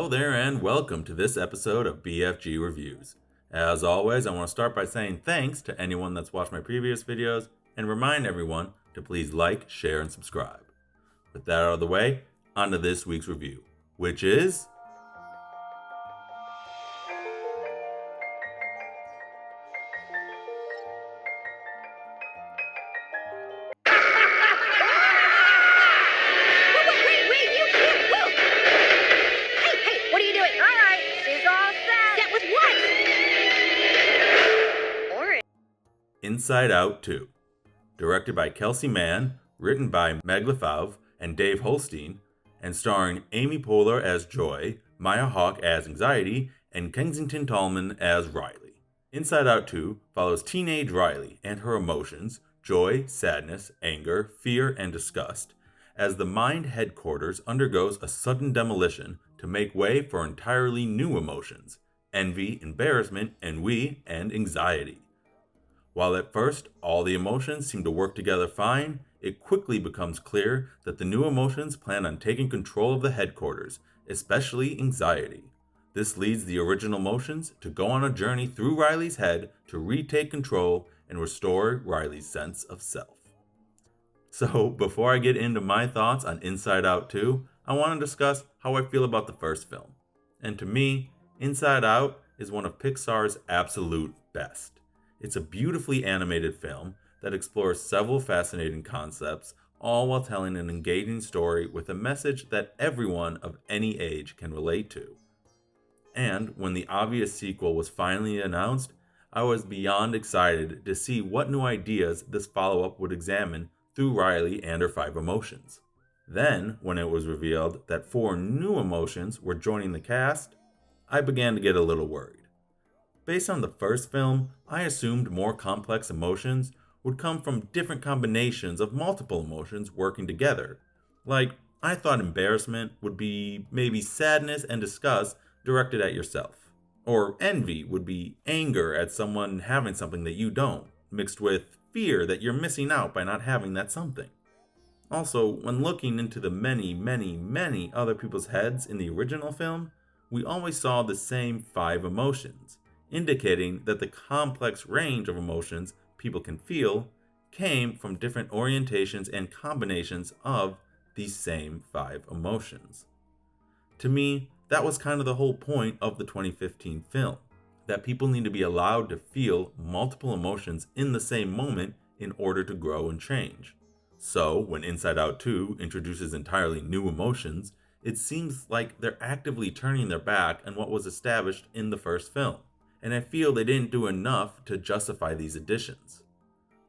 Hello there and welcome to this episode of BFG Reviews. As always, I want to start by saying thanks to anyone that's watched my previous videos and remind everyone to please like, share, and subscribe. With that out of the way, on to this week's review, which is... Inside Out 2. Directed by Kelsey Mann, written by Meg Lefauve and Dave Holstein, and starring Amy Poehler as Joy, Maya Hawke as Anxiety, and Kensington Tallman as Riley. Inside Out 2 follows teenage Riley and her emotions, joy, sadness, anger, fear, and disgust, as the mind headquarters undergoes a sudden demolition to make way for entirely new emotions, envy, embarrassment, ennui, and anxiety. While at first all the emotions seem to work together fine, it quickly becomes clear that the new emotions plan on taking control of the headquarters, especially anxiety. This leads the original emotions to go on a journey through Riley's head to retake control and restore Riley's sense of self. So, before I get into my thoughts on Inside Out 2, I want to discuss how I feel about the first film. And to me, Inside Out is one of Pixar's absolute best. It's a beautifully animated film that explores several fascinating concepts, all while telling an engaging story with a message that everyone of any age can relate to. And when the obvious sequel was finally announced, I was beyond excited to see what new ideas this follow-up would examine through Riley and her 5 emotions. Then, when it was revealed that 4 new emotions were joining the cast, I began to get a little worried. Based on the first film, I assumed more complex emotions would come from different combinations of multiple emotions working together. Like, I thought embarrassment would be maybe sadness and disgust directed at yourself. Or envy would be anger at someone having something that you don't, mixed with fear that you're missing out by not having that something. Also, when looking into the many other people's heads in the original film, we always saw the same 5 emotions, indicating that the complex range of emotions people can feel came from different orientations and combinations of these same 5 emotions. To me, that was kind of the whole point of the 2015 film, that people need to be allowed to feel multiple emotions in the same moment in order to grow and change. So, when Inside Out 2 introduces entirely new emotions, it seems like they're actively turning their back on what was established in the first film. And I feel they didn't do enough to justify these additions.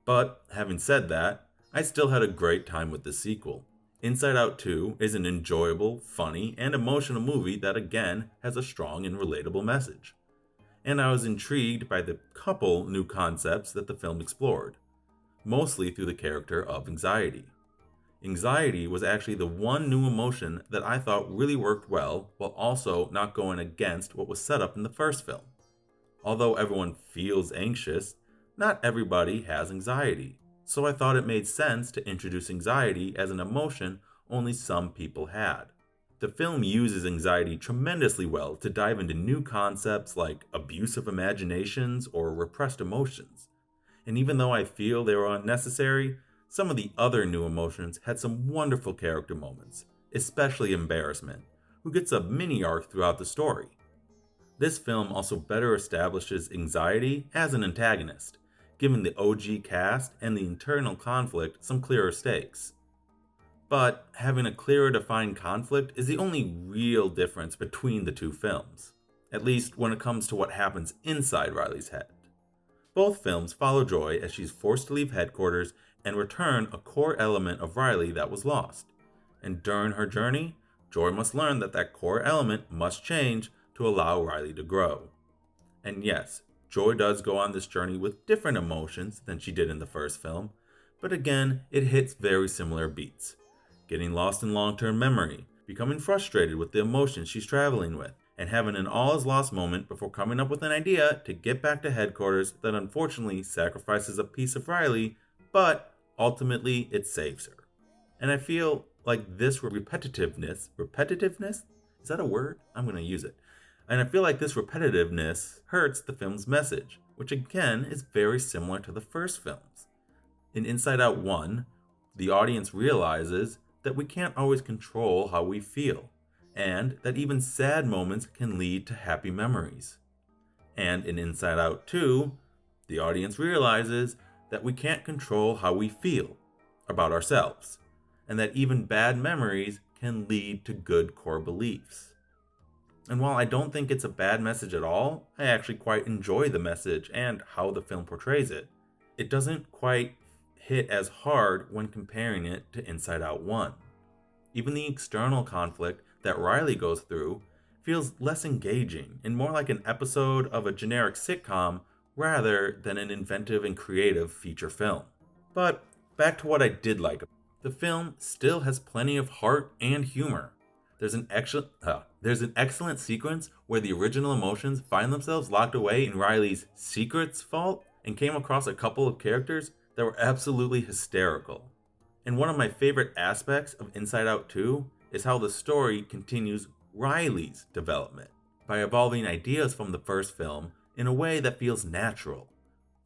But, having said that, I still had a great time with the sequel. Inside Out 2 is an enjoyable, funny, and emotional movie that again has a strong and relatable message. And I was intrigued by the couple new concepts that the film explored, mostly through the character of Anxiety. Anxiety was actually the one new emotion that I thought really worked well while also not going against what was set up in the first film. Although everyone feels anxious, not everybody has anxiety, so I thought it made sense to introduce anxiety as an emotion only some people had. The film uses anxiety tremendously well to dive into new concepts like abusive imaginations or repressed emotions. And even though I feel they were unnecessary, some of the other new emotions had some wonderful character moments, especially embarrassment, who gets a mini arc throughout the story. This film also better establishes anxiety as an antagonist, giving the OG cast and the internal conflict some clearer stakes. But having a clearer defined conflict is the only real difference between the two films, at least when it comes to what happens inside Riley's head. Both films follow Joy as she's forced to leave headquarters and return a core element of Riley that was lost. And during her journey, Joy must learn that that core element must change to allow Riley to grow. And yes, Joy does go on this journey with different emotions than she did in the first film, but again, it hits very similar beats. Getting lost in long-term memory, becoming frustrated with the emotions she's traveling with, and having an all-is-lost moment before coming up with an idea to get back to headquarters that unfortunately sacrifices a piece of Riley, but ultimately it saves her. And I feel like this repetitiveness Is that a word? I'm going to use it. And I feel like this repetitiveness hurts the film's message, which again is very similar to the first films. In Inside Out 1, the audience realizes that we can't always control how we feel, and that even sad moments can lead to happy memories. And in Inside Out 2, the audience realizes that we can't control how we feel about ourselves, and that even bad memories can lead to good core beliefs. And while I don't think it's a bad message at all, I actually quite enjoy the message and how the film portrays it. It doesn't quite hit as hard when comparing it to Inside Out 1. Even the external conflict that Riley goes through feels less engaging and more like an episode of a generic sitcom rather than an inventive and creative feature film. But back to what I did like. The film still has plenty of heart and humor. There's an excellent sequence where the original emotions find themselves locked away in Riley's secrets vault and came across a couple of characters that were absolutely hysterical. And one of my favorite aspects of Inside Out 2 is how the story continues Riley's development by evolving ideas from the first film in a way that feels natural.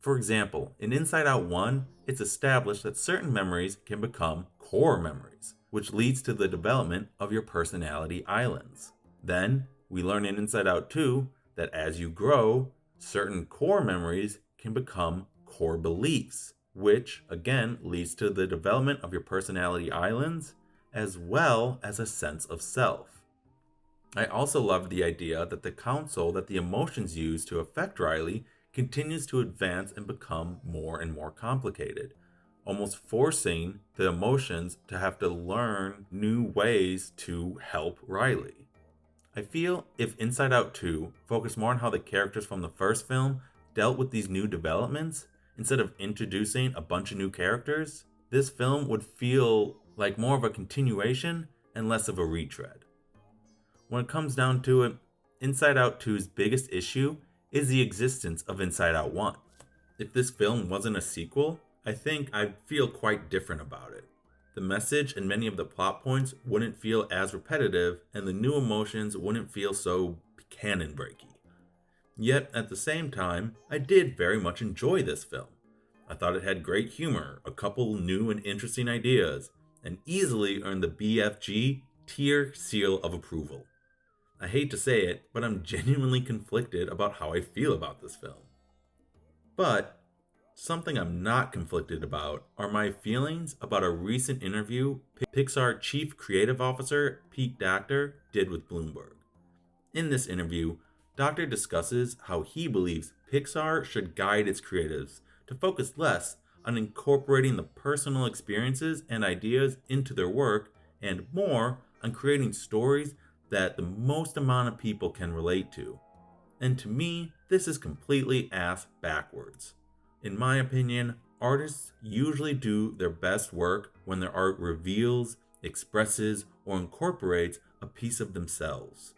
For example, in Inside Out 1, it's established that certain memories can become core memories, which leads to the development of your personality islands. Then, we learn in Inside Out 2 that as you grow, certain core memories can become core beliefs, which again leads to the development of your personality islands as well as a sense of self. I also loved the idea that the counsel that the emotions use to affect Riley continues to advance and become more and more complicated, almost forcing the emotions to have to learn new ways to help Riley. I feel if Inside Out 2 focused more on how the characters from the first film dealt with these new developments, instead of introducing a bunch of new characters, this film would feel like more of a continuation and less of a retread. When it comes down to it, Inside Out 2's biggest issue is the existence of Inside Out 1. If this film wasn't a sequel, I think I'd feel quite different about it. The message and many of the plot points wouldn't feel as repetitive, and the new emotions wouldn't feel so canon breaky. Yet, at the same time, I did very much enjoy this film. I thought it had great humor, a couple new and interesting ideas, and easily earned the BFG tier seal of approval. I hate to say it, but I'm genuinely conflicted about how I feel about this film. But something I'm not conflicted about are my feelings about a recent interview Pixar Chief Creative Officer Pete Docter did with Bloomberg. In this interview, Docter discusses how he believes Pixar should guide its creatives to focus less on incorporating the personal experiences and ideas into their work and more on creating stories that the most amount of people can relate to. And to me, this is completely ass backwards. In my opinion, artists usually do their best work when their art reveals, expresses, or incorporates a piece of themselves.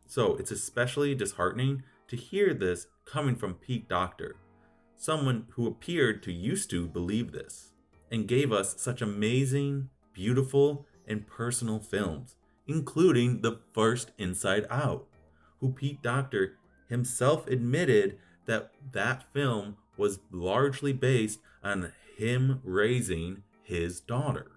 So it's especially disheartening to hear this coming from Pete Docter, someone who appeared to used to believe this, and gave us such amazing, beautiful, and personal films, including the first Inside Out, who Pete Docter himself admitted that that film was largely based on him raising his daughter.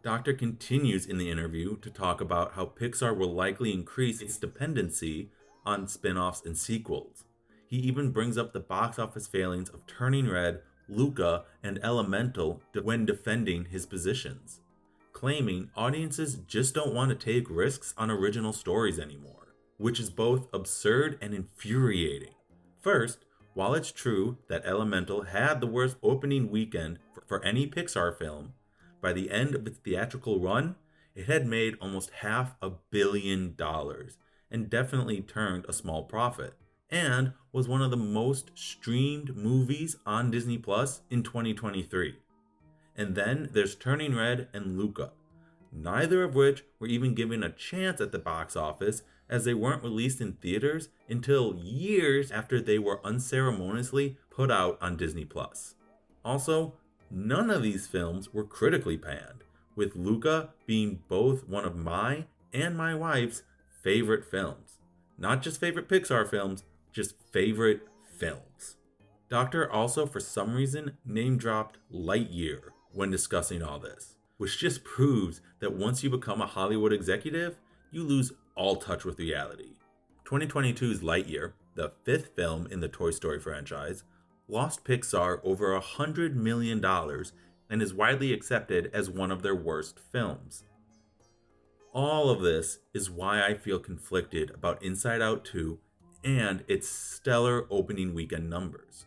Docter continues in the interview to talk about how Pixar will likely increase its dependency on spin-offs and sequels. He even brings up the box office failings of Turning Red, Luca, and Elemental when defending his positions, claiming audiences just don't want to take risks on original stories anymore, which is both absurd and infuriating. First, while it's true that Elemental had the worst opening weekend for any Pixar film, by the end of its theatrical run, it had made almost $500 million and definitely turned a small profit, and was one of the most streamed movies on Disney Plus in 2023. And then there's Turning Red and Luca, neither of which were even given a chance at the box office, as they weren't released in theaters until years after they were unceremoniously put out on Disney Plus. Also, none of these films were critically panned, with Luca being both one of my and my wife's favorite films. Not just favorite Pixar films, just favorite films. Doctor also, for some reason, name dropped Lightyear when discussing all this, which just proves that once you become a Hollywood executive, you lose all touch with reality. 2022's Lightyear, the fifth film in the Toy Story franchise, lost Pixar over $100 million and is widely accepted as one of their worst films. All of this is why I feel conflicted about Inside Out 2 and its stellar opening weekend numbers.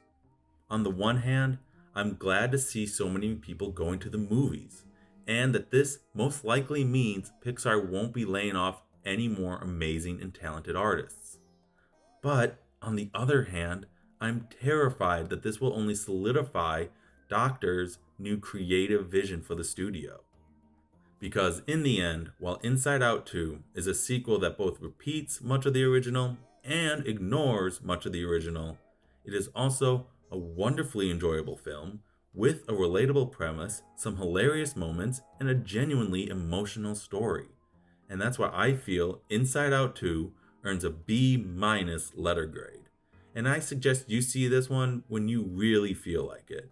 On the one hand, I'm glad to see so many people going to the movies, and that this most likely means Pixar won't be laying off any more amazing and talented artists. But on the other hand, I'm terrified that this will only solidify Doctor's new creative vision for the studio. Because in the end, while Inside Out 2 is a sequel that both repeats much of the original and ignores much of the original, it is also a wonderfully enjoyable film with a relatable premise, some hilarious moments, and a genuinely emotional story. And that's why I feel Inside Out 2 earns a B- letter grade. And I suggest you see this one when you really feel like it.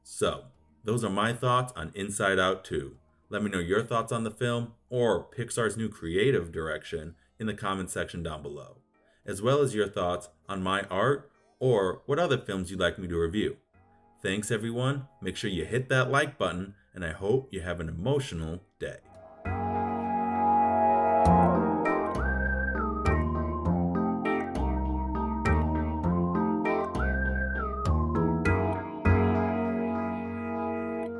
So, those are my thoughts on Inside Out 2. Let me know your thoughts on the film or Pixar's new creative direction in the comment section down below, as well as your thoughts on my art or what other films you'd like me to review. Thanks everyone, make sure you hit that like button, and I hope you have an emotional day.